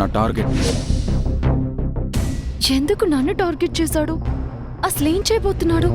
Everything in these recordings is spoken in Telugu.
నా టార్గెట్. ఎందుకు నన్ను టార్గెట్ చేశాడు? అసలేం చేయబోతున్నాడు?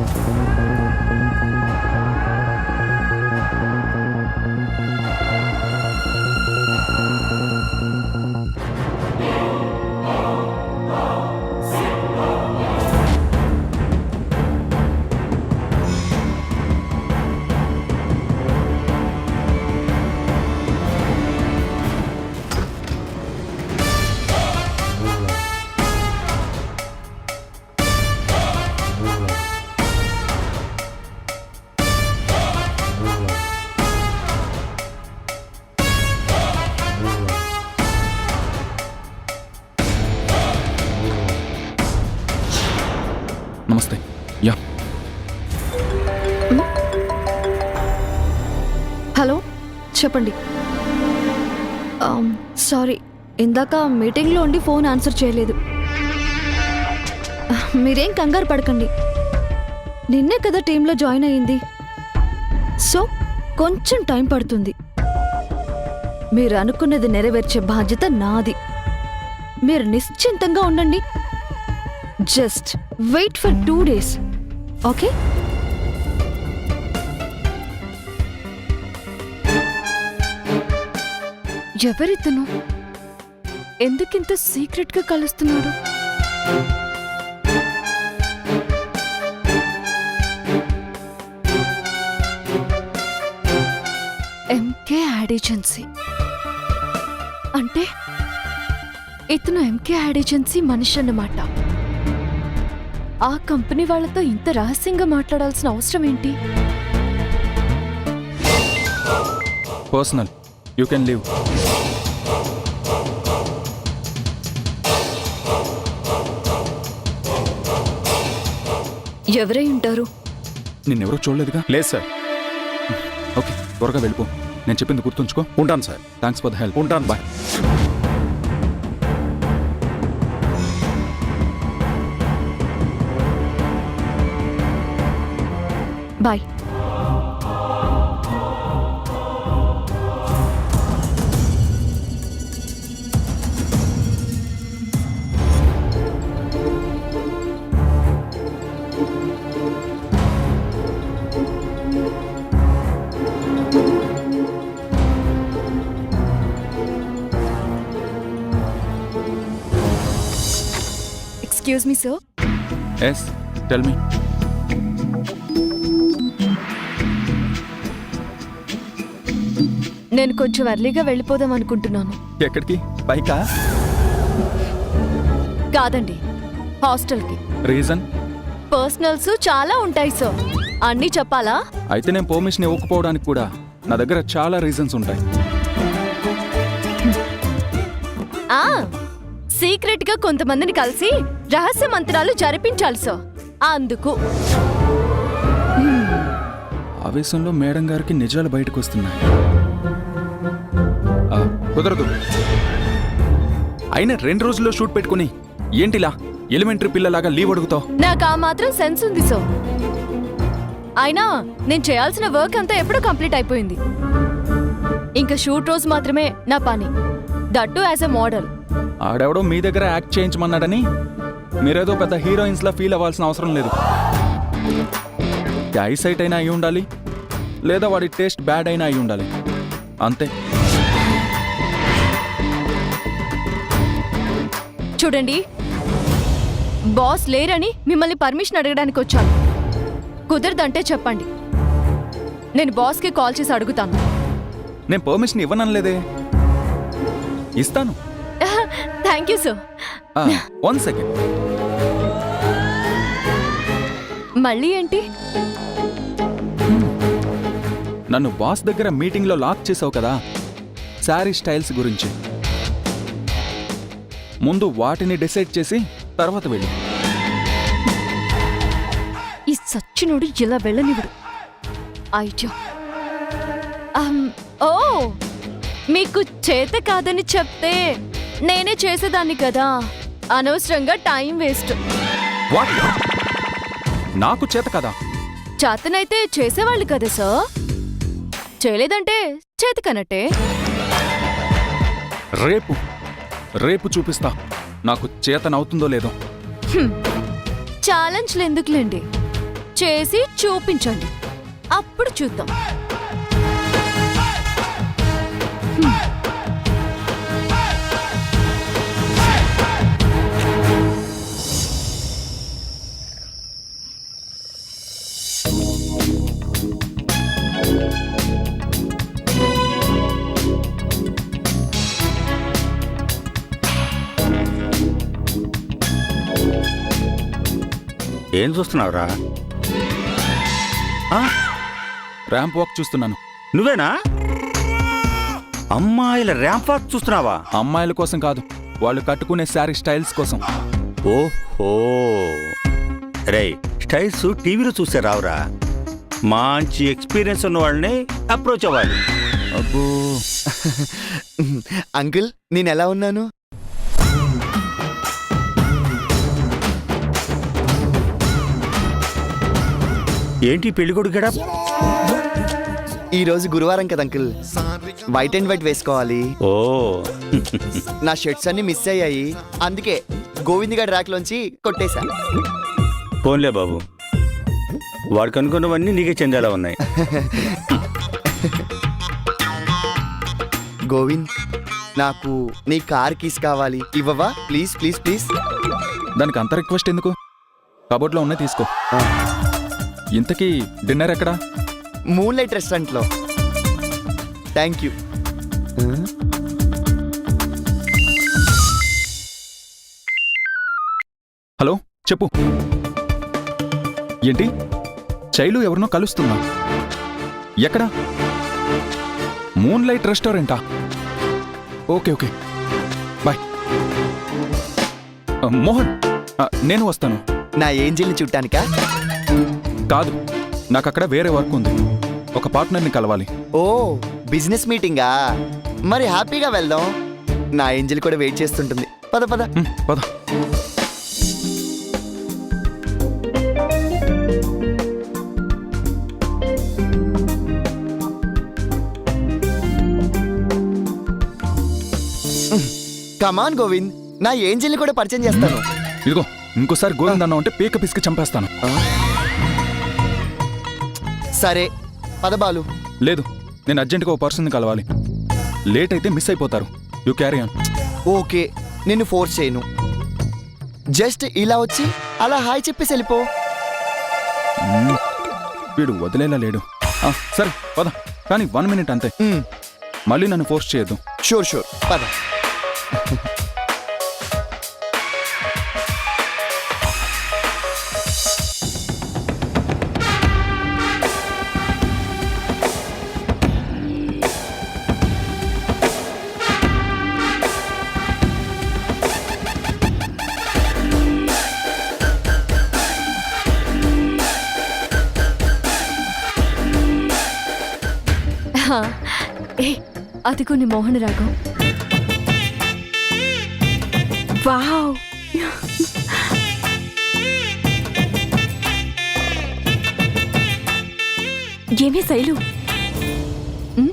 నమస్తే. యా, హలో, చెప్పండి. సారీ, ఇందాక మీటింగ్లో ఉండి ఫోన్ ఆన్సర్ చేయలేదు. మీరేం కంగారు పడకండి, నిన్నే కదా టీంలో జాయిన్ అయ్యింది. సో కొంచెం టైం పడుతుంది. మీరు అనుకున్నది నెరవేర్చే బాధ్యత నాది. మీరు నిశ్చింతంగా ఉండండి. Just wait for 2 days, okay? ఎవరితను? ఎందుకింత సీక్రెట్ గా కలుస్తున్నాడు? ఎంకే యాడ్ ఏజెన్సీ అంటే ఇతను ఎంకే యాడ్ ఏజెన్సీ మనిషి అన్నమాట. ఆ కంపెనీ వాళ్ళతో ఇంత రహస్యంగా మాట్లాడాల్సిన అవసరం ఏంటి? Personal, you can leave. ఎవరై ఉంటారు? నిన్నెవరూ చూడలేదుగా. లేదు సార్. ఓకే, త్వరగా వెళ్ళిపో. నేను చెప్పింది గుర్తుంచుకో. ఉంటాను sir. Thanks for the help. ఉంటాను. Bye. Bye. Excuse me sir. Yes, tell me. నేను కొంచెం ఎర్లీగా వెళ్ళిపోదాం అనుకుంటున్నాను. ఎక్కడికి? బైకా? కాదండి, హాస్టల్కి. రీజన్? పర్సనల్స్ చాలా ఉంటాయి సార్. అన్నీ చెప్పాలా? అయితే నేను పర్మిషన్ ఇవ్వకపోవడానికి కూడా నా దగ్గర చాలా రీజన్స్ ఉంటాయి. సీక్రెట్ గా కొంతమందిని కలిసి రహస్య మంత్రాలు జరిపించాలి సార్. అందుకు ఆవేశంలో మేడం గారికి నిజాలు బయటకు వస్తున్నాయి. కుదరదు. అయినా 2 రోజుల్లో షూట్ పెట్టుకుని ఏంటిలా ఎలిమెంటరీ పిల్లలాగా లీవ్ అడుగుతావు? నాకు ఆ మాత్రం సెన్స్ ఉంది సార్. అయినా నేను చేయాల్సిన వర్క్ అంతా ఎప్పుడో కంప్లీట్ అయిపోయింది. ఇంకా షూట్ రోజు మాత్రమే నా పని, దట్టు యాజ్ ఎ మోడల్. ఆడెవడో మీ దగ్గర యాక్ట్ చేయించమన్నాడని మీరేదో పెద్ద హీరోయిన్స్ లా ఫీల్ అవ్వాల్సిన అవసరం లేదు. ఐసైట్ అయినా అయి ఉండాలి, లేదా వాడి టేస్ట్ బ్యాడ్ అయినా అయి ఉండాలి, అంతే. చూడండి, బాస్ లేరని మిమ్మల్ని పర్మిషన్ అడగడానికి వచ్చాను. కుదరదంటే చెప్పండి, నేను బాస్కి కాల్ చేసి అడుగుతాను. నేను పర్మిషన్ ఇవ్వనలేదే, ఇస్తాను. Thank you sir. 1 సెకండ్. మళ్ళీ ఏంటి? నన్ను బాస్ దగ్గర మీటింగ్లో లాక్ చేసావు కదా, శారీ స్టైల్స్ గురించి. ముందు వాటిని డిసైడ్ చేసి తర్వాత వెళ్ళు. ఈ సచ్చినోడు ఇలా వెళ్ళనివ్వడు. ఐడియా. ఓ, మీకు చేత కాదని చెప్తే నేనే చేసేదాన్ని కదా. అనవసరంగా టైం వేస్ట్. వాట్? నాకు చేత కదా? చేతనైతే చేసేవాళ్ళు కదా సార్. చేయలేదంటే చేతకనట్టే. రేపు చూపిస్తా నాకు చేతనవుతుందో లేదో. ఛాలెంజ్లు ఎందుకులేండి, చేసి చూపించండి, అప్పుడు చూద్దాం. ఏం చూస్తున్నావురా? ర్యాంప్ వాక్ చూస్తున్నాను. నువ్వేనా? అమ్మాయిల ర్యాంప్ వాక్ చూస్తున్నావా? అమ్మాయిల కోసం కాదు, వాళ్ళు కట్టుకునే శారీ స్టైల్స్ కోసం. ఓహో, రేయ్, స్టైల్స్ టీవీలో చూసే రావురా. మంచి ఎక్స్పీరియన్స్ ఉన్న వాళ్ళని అప్రోచ్ అవ్వాలి. అబ్బో, అంకుల్ నేను ఎలా ఉన్నాను? ఏంటి పెళ్ళికొడుకు గెటప్? ఈ రోజు గురువారం కదా అంకుల్, వైట్ అండ్ వైట్ వేసుకోవాలి. ఓ, నా షర్ట్స్ అన్ని మిస్ అయ్యాయి, అందుకే గోవింద్ గారి ర్యాక్ లోంచి కొట్టేశా. పోన్లే బాబు, వాడు కనుక్కున్నవన్నీ నీకే చెందేలా ఉన్నాయి. గోవింద్, నాకు నీ కార్ కీస్ కావాలి, ఇవ్వవా? Please please please. దానికి అంత రిక్వెస్ట్ ఎందుకు? కబోర్డ్లో ఉన్నాయి, తీసుకో. ఇంతకీ డిన్నర్ ఎక్కడా? మూన్ లైట్ రెస్టారెంట్ లో. Thank you. హలో, చెప్పు. ఏంటి, శైలు ఎవరినో కలుస్తున్నా? ఎక్కడా? మూన్ లైట్ రెస్టారెంటా? Okay okay, bye. మోహన్, నేను వస్తాను. నా ఏంజిల్ని చూడటానికా? కాదు, నాకు అక్కడ వేరే వర్క్ ఉంది, ఒక పార్ట్నర్ని కలవాలి. ఓ, బిజినెస్ మీటింగా? మరి హ్యాపీగా వెళ్దాం. నా ఏంజిల్ కూడా వెయిట్ చేస్తుంటుంది. పద పద. పద. కమాన్ గోవింద్, నా ఏంజిల్ని కూడా పరిచయం చేస్తాను. ఇదిగో, ఇంకోసారి గోవింద్ అన్నావు అంటే పీక పిసికి చంపేస్తాను. సరే పద బాలు. లేదు, నేను అర్జెంటుగా ఓ పర్సన్ని కలవాలి. లేట్ అయితే మిస్ అయిపోతారు. You carry on. ఓకే, నిన్ను ఫోర్స్ చేయను. జస్ట్ ఇలా వచ్చి అలా హాయ్ చెప్పేసి వెళ్ళిపో. వీడు వదిలేలా లేడు. సరే పద, కానీ 1 minute అంతే. మళ్ళీ నన్ను ఫోర్స్ చేయొద్దు. షూర్ షూర్, పద. ఏ, అది కొన్ని మోహన రాగం. వావ్, ఏమే శైలు,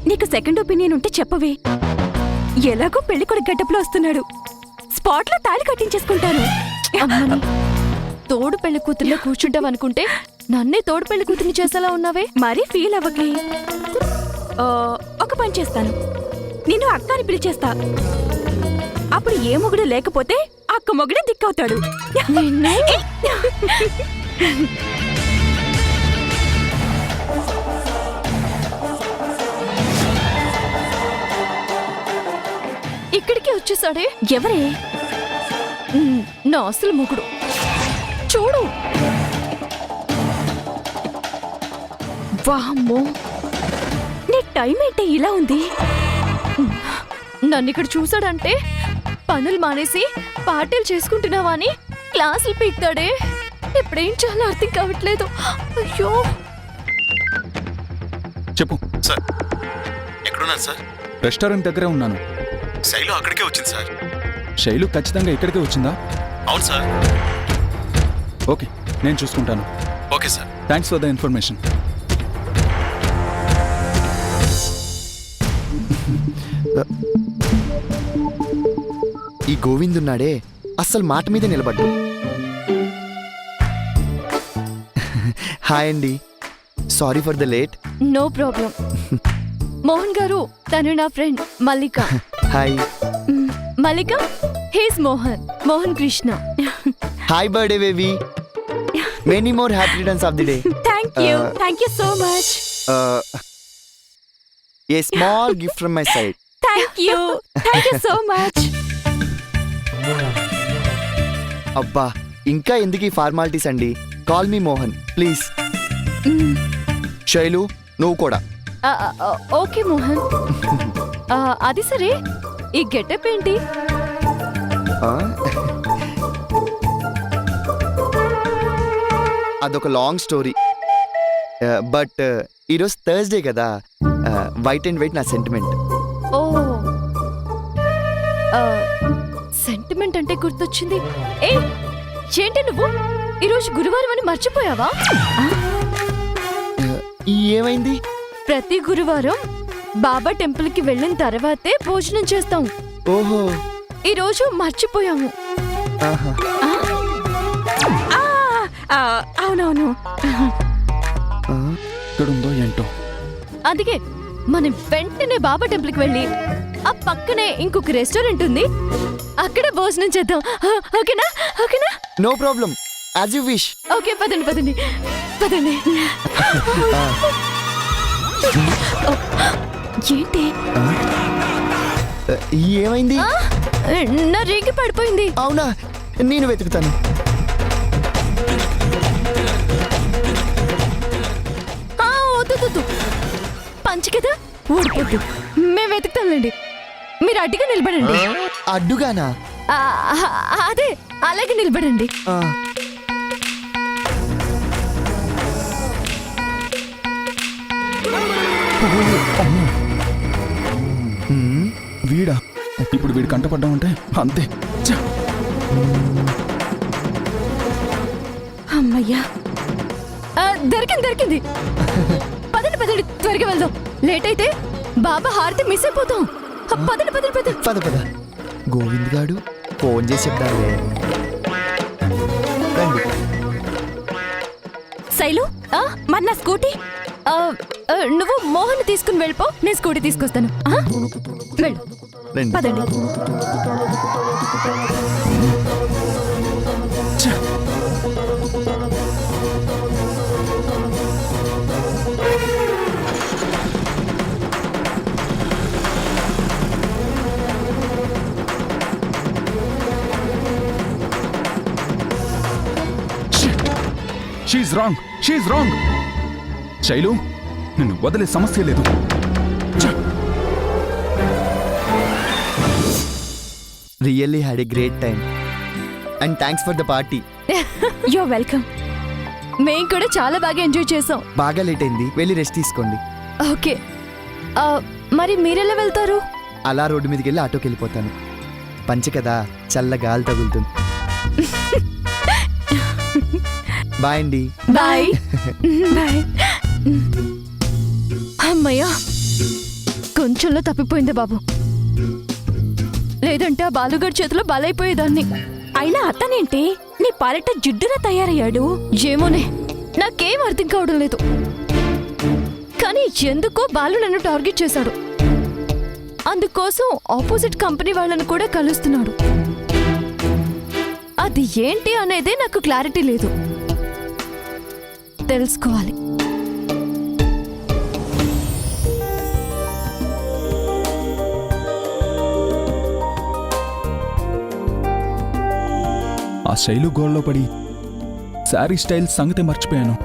నీకు సెకండ్ ఒపీనియన్ ఉంటే చెప్పవే. ఎలాగో పెళ్లి కొడుకు గడ్డపులో వస్తున్నాడు, స్పాట్ లో తాళి కట్టించేసుకుంటాను. అమ్మని తోడు పెళ్లి కూతుర్లో కూర్చుంటావనుకుంటే నన్నే తోడు పెళ్లి కూతుర్ని చేసేలా ఉన్నావే. మరీ ఫీల్ అవ్వకే. ఒక పని చేస్తాను, నేను అక్క అని పిలిచేస్తా. అప్పుడు ఏ మొగుడు లేకపోతే అక్క మొగుడే దిక్కవుతాడు. ఇక్కడికి వచ్చేసాడే. ఎవరే? నా అసలు మొగుడు. చూడు. వామ్మో, నీ టైం ఏంటే ఇలా ఉంది? నన్ను ఇక్కడ చూసాడంటే పనులు మానేసి పార్టీలు చేసుకుంటున్నావా అని క్లాసులు పీకుతాడే. ఇప్పుడేం చాలా అర్థం కావట్లేదు. అయ్యో. చెప్పు. సార్, ఎక్కడున్నారు సార్? రెస్టారెంట్ దగ్గరే ఉన్నాను. శైలు అక్కడికే వచ్చింది సార్. శైలు ఖచ్చితంగా ఇక్కడికే వచ్చిందా? అవును సార్. ఓకే, నేను చూసుకుంటాను. Okay sir. Thanks for the information. ఈ గోవింద్ ఉన్నాడే అస్సలు మాట మీద నిలబడ్డు. హాయ్ అండి, sorry for the late. No problem. Mohan గారు, తను నా friend Mallika. Hi. Mallika, he's Mohan Krishna. Hi birthday baby, many more happy returns of the day. Thank you so much. A small gift from my side. Thank you so much. అబ్బా, ఇంకా ఎందుకు ఈ ఫార్మాలిటీస్ అండి? Call me Mohan please. Shailu, నువ్వు కూడా. ఓకే మోహన్. అది సరే, ఈ గెటప్ ఏంటి? అదొక లాంగ్ స్టోరీ. బట్ ఈరోజు థర్స్డే కదా, వైట్ అండ్ వైట్ నా సెంటిమెంట్. ఓ, సెంటిమెంట్ అంటే గుర్తొచ్చింది. ఏ ఏంటి నువ్వు ఈరోజు గురువారం అని మర్చిపోయావా? ఏమైంది? ప్రతి గురువారం బాబా టెంపుల్ కి వెళ్ళిన తర్వాతే భోజనం చేస్తాం. ఓహో, ఈ రోజు మర్చిపోయాము. ఆహా. అవునవును. ఇక్కడుందో ఏంటో. అందుకే మనం వెంటనే బాబా టెంపుల్ కి వెళ్ళి ఆ పక్కనే ఇంకొక రెస్టారెంట్ ఉంది, అక్కడ భోజనం చేద్దాం. ఓకేనా? ఓకేనా? No problem, as you wish. Okay, పదండి పదండి పదండి. ఏంటి? ఏమైంది? నా రింగ్ పడిపోయింది. అవునా, నేను వెతుకుతాను. వద్దు, పంచి కదా ఊడిపోద్దు. మేము వెతుకుతాంలేండి, మీరు అడ్డుగా నిలబడండి. అడ్డుగానా? అదే అలాగే నిలబడండి. వీడా? ఇప్పుడు వీడు కంటపడ్డామంటే అంతే. చ్చ! అమ్మయ్యా, దొరికింది. పదండి పదండి, త్వరగా వెళ్దాం. లేట్ అయితే బాబా హారతి మిస్ అయిపోతాం. పదండి పదండి పదండి. పద పద. గోవింద్ గాడు ఫోన్ చేసి చెప్తానులే. రండి. శైలు, మరి నా స్కూటీ? నువ్వు మోహన్ తీసుకుని వెళ్ళిపో, నేను స్కూటీ తీసుకొస్తాను. వెళ్ళు, రండి. పదండి. She's wrong. శైలు, నిన్ను వదిలే సమస్య లేదు. Really had a great time and thanks for the party. You're welcome. మేము కూడా చాలా బాగా ఎంజాయ్ చేసాం. బాగా లేట్ అయింది, వెళ్ళి రెస్ట్ తీసుకోండి. ఓకే, మరి మీరెలా వెళ్తారు? అలా రోడ్డు మీదకి వెళ్ళి ఆటోకి వెళ్ళిపోతాను. పంచ కదా, చల్ల గాలి తగులుతుంది. బాయ్ అండి. బాయ్. బాయ్. అమ్మయ్యా, కొంచెంలో తప్పిపోయింది బాబు, లేదంటే ఆ బాలుగారి చేతిలో బలైపోయేదాన్ని. అయినా అతనేంటి నీ పాలిట జిడ్డులా తయారయ్యాడు? ఏమోనే, నాకేం అర్థం కావడం లేదు. కానీ ఎందుకో బాలు నన్ను టార్గెట్ చేశాడు. అందుకోసం ఆపోజిట్ కంపెనీ వాళ్ళను కూడా కలుస్తున్నాడు. అది ఏంటి అనేదే నాకు క్లారిటీ లేదు, తెలుసుకోవాలి. ఆ శైలు గోల్లో పడి శారీ స్టైల్ సంగతి మర్చిపోయాను.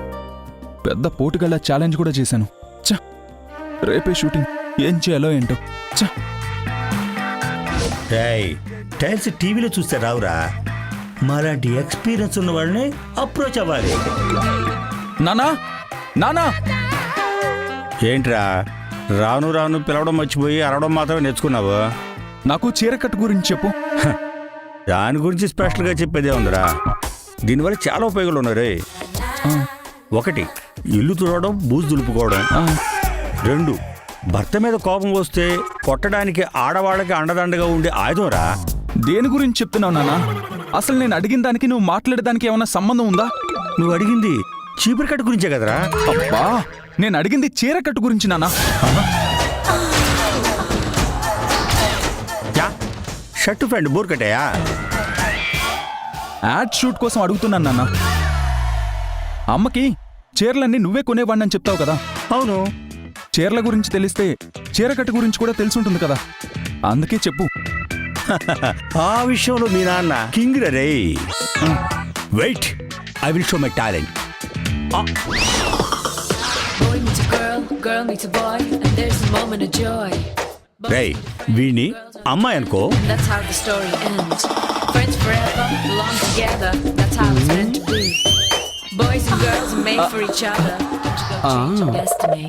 పెద్ద పోటుగళ్ళ ఛాలెంజ్ కూడా చేశాను. చ్చ! రేపే షూటింగ్, ఏం చేయాలో ఏంటో. చ్చ! టైల్స్ టీవీలో చూస్తే రావురా, మాలాంటి ఎక్స్పీరియన్స్ ఉన్న వాళ్ళని అప్రోచ్ అవ్వాలి. నానా, నానా! ఏంట్రా రాను రాను పిలవడం మర్చిపోయి అరవడం మాత్రమే నేర్చుకున్నావు? నాకు చీరకట్టు గురించి చెప్పు. దాని గురించి స్పెషల్గా చెప్పేదే ఉందిరా. దీనివల్ల చాలా ఉపయోగాలు ఉన్నాయి. ఒకటి, ఇల్లు తుడవడం, బూజు దులుపుకోవడం. 2, భర్త మీద కోపం వస్తే కొట్టడానికి ఆడవాళ్ళకి అండదండగా ఉండే ఆయుధంరా. దేని గురించి చెప్తున్నావు నాన్న? అసలు నేను అడిగిన దానికి నువ్వు మాట్లాడడానికి ఏమైనా సంబంధం ఉందా? నువ్వు అడిగింది చీపురు కట్ట గురించే కదరా? అబ్బా, నేను అడిగింది చీర కట్టు గురించి నాన్న. షర్టు ప్యాంట్ బోర్ కట్టాయా? యాడ్ షూట్ కోసం అడుగుతున్నాను నాన్న. అమ్మకి చీరలన్నీ నువ్వే కొనేవాడిని చెప్తావు కదా. అవును. చీరల గురించి తెలిస్తే చీరకట్టు గురించి కూడా తెలుసుంటుంది కదా, అందుకే చెప్పు. ఆ విషయంలో మీ నాన్న కింగ్ రే. Wait, I will show my talent. Boy meets a girl, girl meets a boy, and there's a moment of joy. రే, వీణ్ణి అమ్మాయి అనుకో. And that's how the story ends. Friends forever, belong together, that's how it's meant to be. Boys and girls are made for each other. Don't you go change your destiny.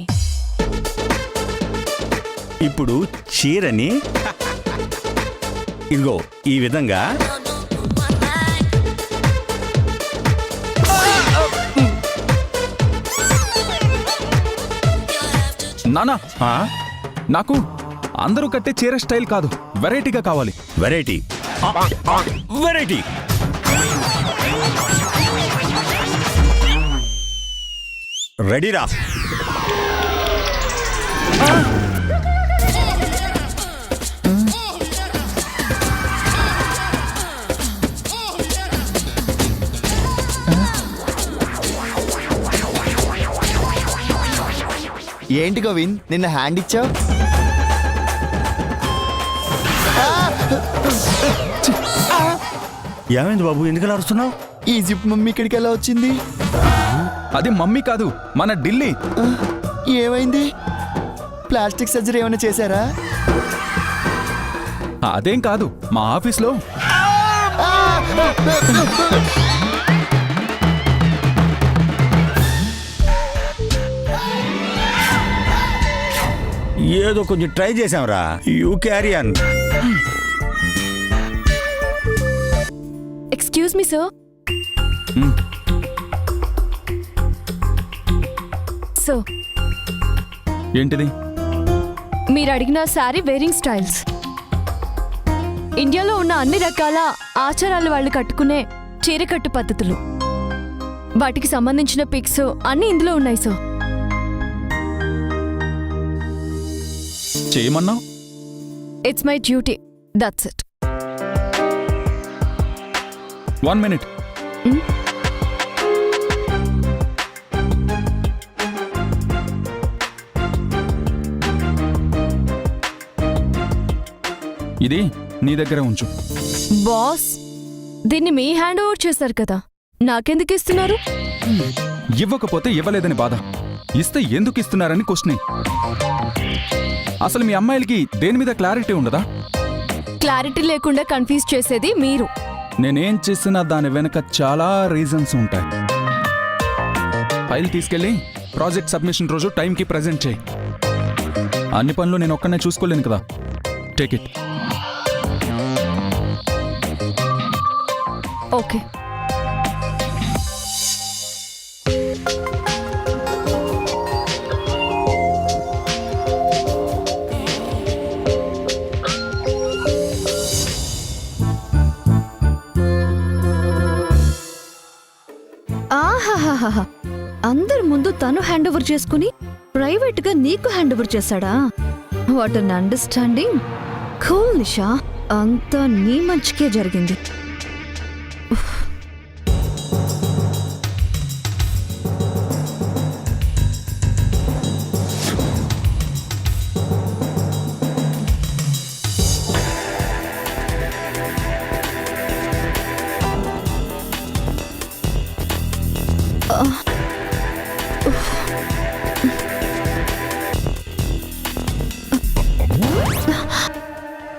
ఇప్పుడు చీరని ఇదిగో ఈ విధంగా నానా, ఆ? నాకు అందరూ కట్టే చీర స్టైల్ కాదు, వెరైటీగా కావాలి. వెరైటీ. వెరైటీ. రెడీరా? ఏంటి గోవింద్, నిన్న హ్యాండ్ ఇచ్చావు? ఏమైంది బాబు, ఎందుకలా అరుస్తున్నావు? ఈ జిప్ మమ్మీ ఇక్కడికి ఎలా వచ్చింది? అది మమ్మీ కాదు, మన ఢిల్లీ. ఏమైంది? ప్లాస్టిక్ సర్జరీ ఏమైనా చేశారా? అదేం కాదు, మా ఆఫీస్లో ఏదో కొంచెం ట్రై చేసాంరా. You carry on. Excuse me sir. So ఏంటిది? మీరు అడిగిన శారీ వేరింగ్ స్టైల్స్. ఇండియాలో ఉన్న అన్ని రకాల ఆచారాలు వాళ్ళు కట్టుకునే చీరకట్టు పద్ధతులు, వాటికి సంబంధించిన పిక్స్ అన్ని ఇందులో ఉన్నాయి సార్. చేయమన్నావు. It's my duty, that's it. 1 minute. ఇది నీ దగ్గర ఉంచు. బాస్, దీన్ని మీ హ్యాండ్ ఓవర్ చేశారు కదా, నాకెందుకు ఇస్తున్నారు? ఇవ్వకపోతే ఇవ్వలేదని బాధ, ఇస్తే ఎందుకు ఇస్తున్నారని క్వశ్చన్. అసలు మీ అమ్మాయిలకి దేని మీద క్లారిటీ ఉండదా? క్లారిటీ లేకుండా కన్ఫ్యూజ్ చేసేది మీరు. నేనేం చేసినా దాని వెనక చాలా రీజన్స్ ఉంటాయి. ఫైల్ తీసుకెళ్ళి ప్రాజెక్ట్ సబ్మిషన్ రోజు టైంకి ప్రెజెంట్ చేయి. అన్ని పనులు నేను ఒక్కనే చూసుకోలేను కదా. Take it. ఓకే. ఆహాహాహా, అందరి ముందు తను హ్యాండ్ ఓవర్ చేసుకుని ప్రైవేట్ గా నీకు హ్యాండ్ ఓవర్ చేశాడా? What an understanding. కూల్ నిషా, అంతా నీ మంచికే జరిగింది.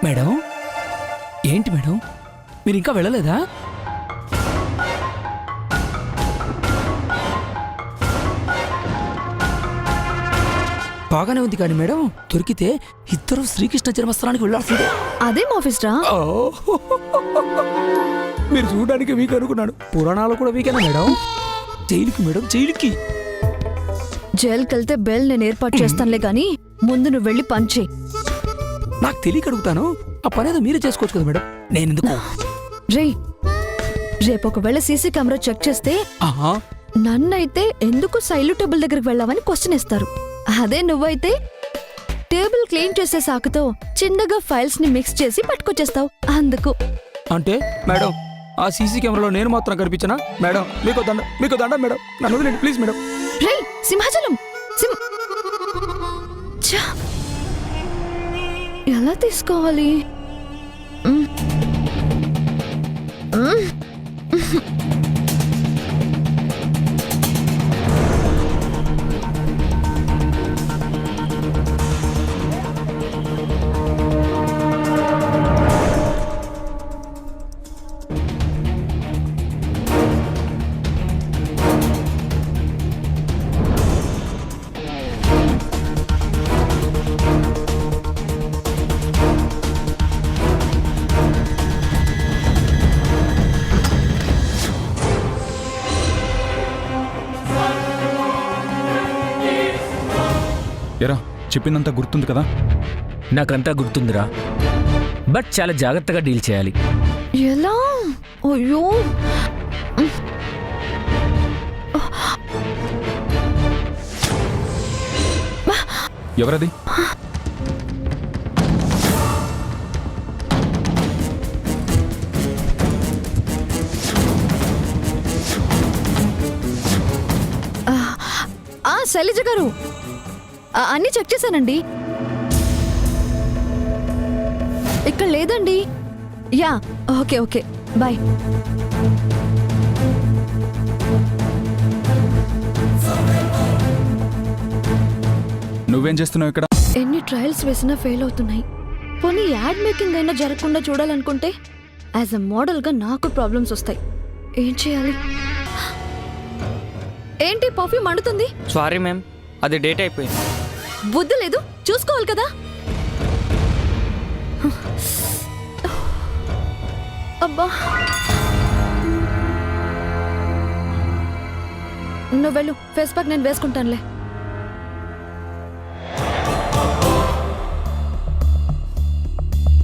మేడం, ఏంటి మేడం, మీరు ఇంకా వెళ్ళలేదా? బాగానే ఉంది కానీ మేడం, దొరికితే ఇద్దరు శ్రీకృష్ణ జన్మస్థానానికి వెళ్ళాల్సిందే. అదేం ఆఫీస్ రా? మీరు చూడడానికి వీక్ అనుకున్నాను, పురాణాలు కూడా వీకేనా మేడం? జైలుకి మేడం, జైలుకి. జైలుకి వెళ్తే బెల్ నేను ఏర్పాటు చేస్తానులే గాని ముందు నువ్వు వెళ్ళి పని చెయ్యి. నాకు తెలియక అడుగుతాను, ఆ పని ఏదో మీరే చేసుకోవచ్చు కదా మేడం, నేను ఎందుకు? రే రేపు ఒకవేళ సీసీ కెమెరా చెక్ చేస్తే ఆహా, నన్నైతే ఎందుకు సైలు టేబుల్ దగ్గరికి వెళ్ళావని క్వశ్చన్ ఇస్తారు. అదే నువ్వైతే టేబుల్ క్లీన్ చేసే సాకుతో చిన్నగా ఫైల్స్ ని మిక్స్ చేసి పట్టుకొచ్చేస్తావు. అందుకు అంటే మేడం ఆ సీసీ కెమెరాలో నేను మాత్రం కనిపించనా? మేడం మీకు దండ మేడం, నన్ను వదిలేండి ప్లీజ్ మేడం. రే సింహాచలం ఛ! ఎలా తీసుకోవాలి? మ్. మ్. ఎరా చెప్పిందంతా గుర్తుంది కదా? నాకంతా గుర్తుందిరా, బట్ చాలా జాగ్రత్తగా డీల్ చేయాలి. ఎలా? అయ్యో ఎవరది? శైలజ గారు అన్నీ చెక్ చేశానండి. ఇక్కడ లేదండి. Yeah okay okay bye. నువ్వేం చేస్తున్నావు ఇక్కడ? ఎన్ని ట్రయల్స్ వేసినా ఫెయిల్ అవుతున్నాయి. పోనీ యాడ్ మేకింగ్ అయినా జరగకుండా చూడాలనుకుంటే యాజ్ అ మోడల్గా నాకు ప్రాబ్లమ్స్ వస్తాయి. ఏం చేయాలి? ఏంటి పర్ఫ్యూమ్ మండుతుంది? సారీ మ్యామ్, అది డేట్ అయిపోయింది. బుద్ధి లేదు, చూసుకోవాలి కదా. అబ్బా నువ్వు వెళ్ళు, ఫేస్ ప్యాక్ నేను వేసుకుంటానులే.